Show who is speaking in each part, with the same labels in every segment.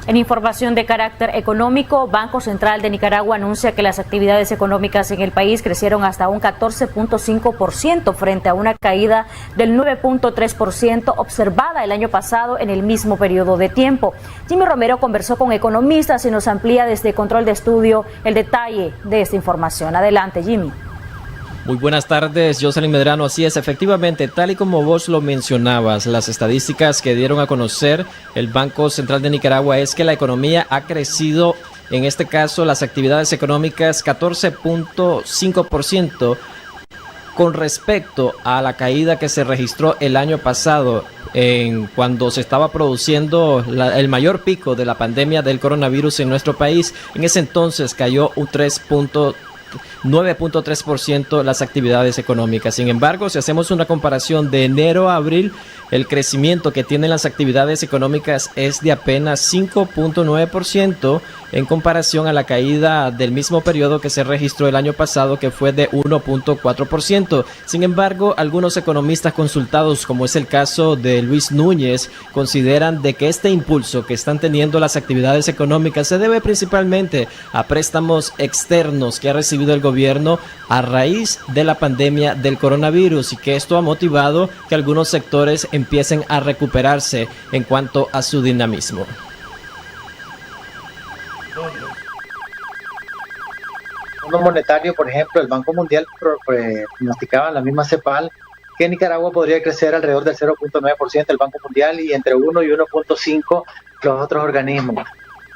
Speaker 1: En información de carácter económico, Banco Central de Nicaragua anuncia que las actividades económicas en el país crecieron hasta un 14.5% frente a una caída del 9.3% observada el año pasado en el mismo periodo de tiempo. Jimmy Romero conversó con economistas y nos amplía desde Control de Estudio el detalle de esta información. Adelante, Jimmy.
Speaker 2: Muy buenas tardes, Jocelyn Medrano. Así es, efectivamente, tal y como vos lo mencionabas, las estadísticas que dieron a conocer el Banco Central de Nicaragua es que la economía ha crecido, en este caso las actividades económicas, 14.5% con respecto a la caída que se registró el año pasado, cuando se estaba produciendo el mayor pico de la pandemia del coronavirus en nuestro país. En ese entonces cayó un 9.3% las actividades económicas. Sin embargo, si hacemos una comparación de enero a abril, el crecimiento que tienen las actividades económicas es de apenas 5.9% en comparación a la caída del mismo periodo que se registró el año pasado, que fue de 1.4%. Sin embargo, algunos economistas consultados, como es el caso de Luis Núñez, consideran de que este impulso que están teniendo las actividades económicas se debe principalmente a préstamos externos que ha recibido el gobierno a raíz de la pandemia del coronavirus, y que esto ha motivado que algunos sectores empiecen a recuperarse en cuanto a su dinamismo.
Speaker 3: Fondo Monetario, por ejemplo, el Banco Mundial pronosticaba en la misma CEPAL que Nicaragua podría crecer alrededor del 0.9% el Banco Mundial y entre 1 y 1.5 los otros organismos.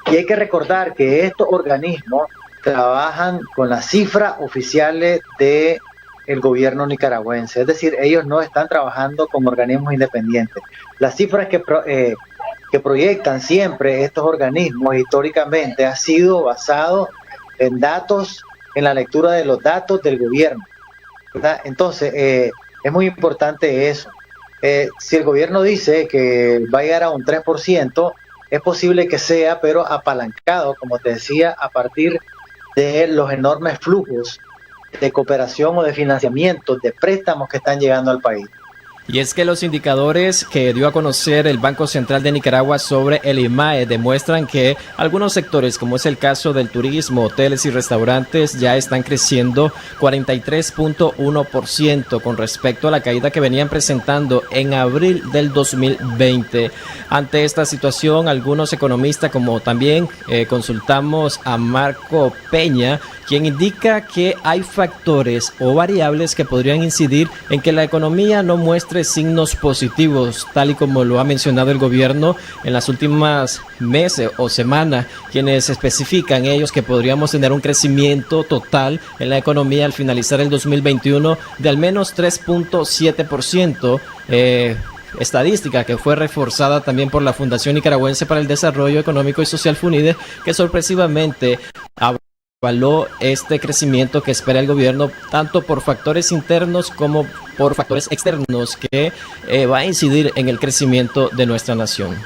Speaker 3: Y hay que recordar que estos organismos trabajan con las cifras oficiales del gobierno nicaragüense, es decir, ellos no están trabajando como organismos independientes. Las cifras que proyectan siempre estos organismos históricamente ha sido basado en datos, en la lectura de los datos del gobierno, ¿verdad? Entonces, es muy importante eso. Si el gobierno dice que va a llegar a un 3%, es posible que sea, pero apalancado, como te decía, a partir de los enormes flujos de cooperación o de financiamiento, de préstamos que están llegando al país.
Speaker 2: Y es que los indicadores que dio a conocer el Banco Central de Nicaragua sobre el IMAE demuestran que algunos sectores, como es el caso del turismo, hoteles y restaurantes, ya están creciendo 43.1% con respecto a la caída que venían presentando en abril del 2020. Ante esta situación, algunos economistas, como también consultamos a Marco Peña, quien indica que hay factores o variables que podrían incidir en que la economía no muestre signos positivos, tal y como lo ha mencionado el gobierno en las últimas meses o semanas, quienes especifican ellos que podríamos tener un crecimiento total en la economía al finalizar el 2021 de al menos 3.7%, estadística que fue reforzada también por la Fundación Nicaragüense para el Desarrollo Económico y Social FUNIDE, que sorpresivamente avaló este crecimiento que espera el gobierno, tanto por factores internos como por factores externos, que va a incidir en el crecimiento de nuestra nación.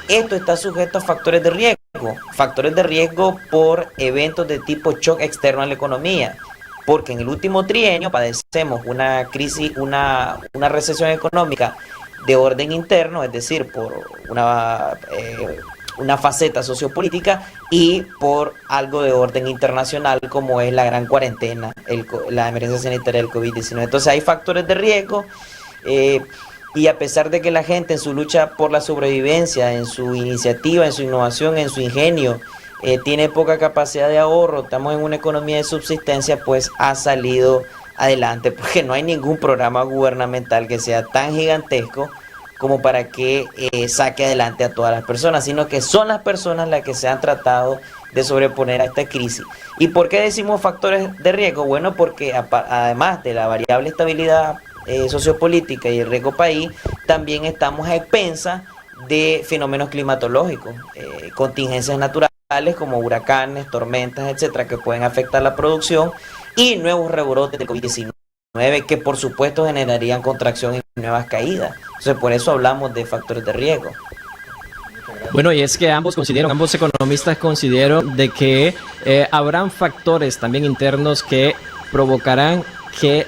Speaker 4: Esto está sujeto a factores de riesgo por eventos de tipo shock externo a la economía, porque en el último trienio padecemos una crisis, una recesión económica de orden interno, es decir, por una faceta sociopolítica, y por algo de orden internacional como es la gran cuarentena, la emergencia sanitaria del COVID-19. Entonces hay factores de riesgo, y a pesar de que la gente en su lucha por la sobrevivencia, en su iniciativa, en su innovación, en su ingenio, tiene poca capacidad de ahorro, estamos en una economía de subsistencia, pues ha salido adelante, porque no hay ningún programa gubernamental que sea tan gigantesco como para que saque adelante a todas las personas, sino que son las personas las que se han tratado de sobreponer a esta crisis. ¿Y por qué decimos factores de riesgo? Bueno, porque además de la variable estabilidad sociopolítica y el riesgo país, también estamos a expensas de fenómenos climatológicos, contingencias naturales como huracanes, tormentas, etcétera, que pueden afectar la producción, y nuevos rebrotes de COVID-19 que por supuesto generarían contracción y nuevas caídas. Entonces por eso hablamos de factores de riesgo.
Speaker 2: Bueno, y es que ambos economistas consideran de que habrán factores también internos que provocarán que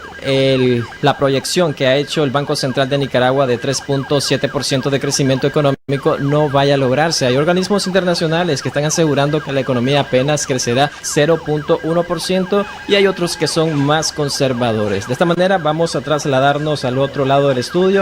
Speaker 2: la proyección que ha hecho el Banco Central de Nicaragua de 3.7% de crecimiento económico no vaya a lograrse. Hay organismos internacionales que están asegurando que la economía apenas crecerá 0.1% y hay otros que son más conservadores. De esta manera vamos a trasladarnos al otro lado del estudio.